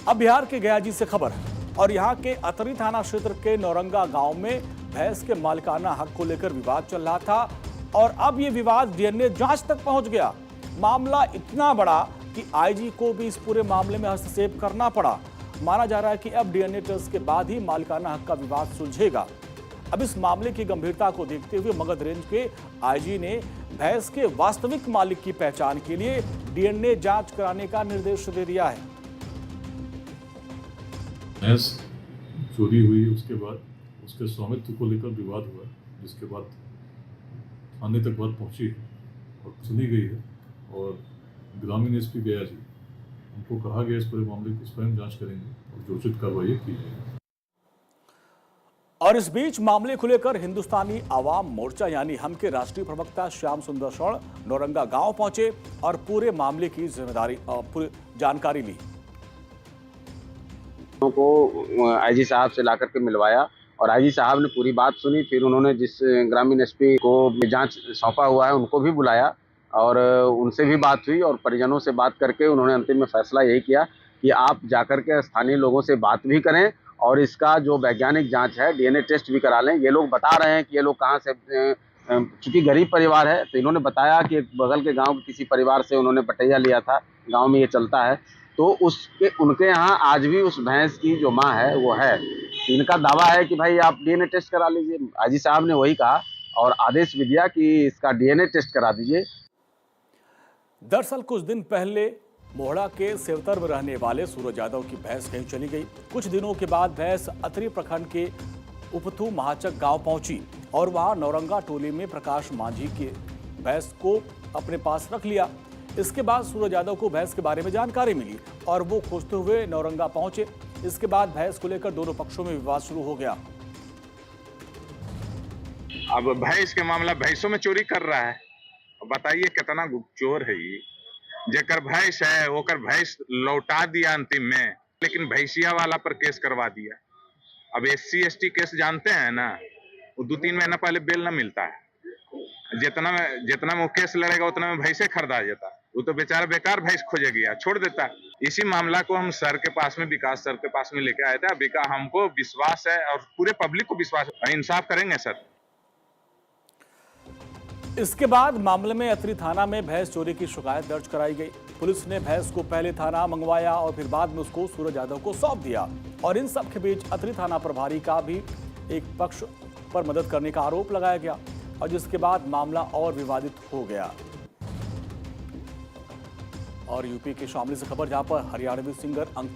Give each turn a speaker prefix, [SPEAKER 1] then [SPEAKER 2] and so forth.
[SPEAKER 1] अब बिहार के गयाजी से खबर है और यहाँ के अतरी थाना क्षेत्र के नौरंगा गांव में भैंस के मालिकाना हक को लेकर विवाद चल रहा था और अब ये विवाद डीएनए जांच तक पहुंच गया। मामला इतना बड़ा कि आईजी को भी इस पूरे मामले में हस्तक्षेप करना पड़ा। माना जा रहा है कि अब डीएनए टेस्ट के बाद ही मालिकाना हक का विवाद सुलझेगा। अब इस मामले की गंभीरता को देखते हुए मगध रेंज के आईजी ने भैंस के वास्तविक मालिक की पहचान के लिए डीएनए जांच कराने का निर्देश दे दिया है।
[SPEAKER 2] भैंस चोरी हुई, उसके बाद उसके स्वामित्व को लेकर विवाद हुआ, जिसके बाद थाने तक बात पहुंची और सुनी गई है और ग्रामीण एसपी गया जी उनको कहा गया इस पूरे मामले की स्वयं जांच करेंगे और जो उचित कार्रवाई की जाएगी।
[SPEAKER 1] और इस बीच मामले को लेकर हिंदुस्तानी आवाम मोर्चा यानी हम के राष्ट्रीय प्रवक्ता श्याम सुंदर शरण नौरंगा गांव पहुंचे और पूरे मामले की पूरी जानकारी ली।
[SPEAKER 3] को आईजी साहब से लाकर के मिलवाया और आईजी साहब ने पूरी बात सुनी। फिर उन्होंने जिस ग्रामीण एसपी को जांच सौंपा हुआ है उनको भी बुलाया और उनसे भी बात हुई और परिजनों से बात करके उन्होंने अंतिम में फैसला यही किया कि आप जाकर के स्थानीय लोगों से बात भी करें और इसका जो वैज्ञानिक जांच है डीएनए टेस्ट भी करा लें। ये लोग बता रहे हैं कि ये लोग कहाँ से, चूंकि गरीब परिवार है तो इन्होंने बताया कि बगल के गाँव के किसी परिवार से उन्होंने बटैया लिया था, गाँव में ये चलता है, तो उनके यहाँ आज भी उस भैंस की जो माँ है वो है। इनका दावा है कि भाई आप डीएनए टेस्ट करा लीजिए। आईजी साहब ने वही कहा और आदेश भी दिया कि इसका डीएनए टेस्ट करा दीजिए।
[SPEAKER 1] दरअसल कुछ दिन पहले मोहड़ा के सेवतर में रहने वाले सूरज यादव की भैंस कहीं चली गई। कुछ दिनों के बाद भैंस अतरी प्रखंड के उपथू महाचक गांव पहुंची और वहां नौरंगा टोली में प्रकाश मांझी के भैंस को अपने पास रख लिया। इसके बाद सूरज यादव को भैंस के बारे में जानकारी मिली और वो खोजते हुए नौरंगा पहुंचे। इसके बाद भैंस को लेकर दोनों पक्षों में विवाद शुरू हो गया।
[SPEAKER 4] अब भैंस के मामला भैंसों में चोरी कर रहा है, बताइए कितना चोर है ये। जेकर भैंस है ओकर भैंस लौटा दिया अंतिम में, लेकिन भैंसिया वाला पर केस करवा दिया। अब SC ST केस जानते हैं ना, वो 2-3 महीना पहले बेल ना मिलता है। जितना में वो केस लड़ेगा उतना में भैंसे खरीदा जाता, वो तो बेचारा बेकार भैंस खोजे गया, छोड़ देता। इसी मामला को हम सर के पास में, विकास सर के पास में लेके आए थे। हमको विश्वास है और पूरे पब्लिक को विश्वास है, इंसाफ करेंगे सर।
[SPEAKER 1] इसके बाद मामले में अतरी थाना में भैंस चोरी की शिकायत दर्ज कराई गई। पुलिस ने भैंस को पहले थाना मंगवाया और फिर बाद में उसको सूरज यादव को सौंप दिया। और इन सब के बीच अतरी थाना प्रभारी का भी एक पक्ष पर मदद करने का आरोप लगाया गया और जिसके बाद मामला और विवादित हो गया। और यूपी के शामली से खबर, जहां पर हरियाणवी सिंगर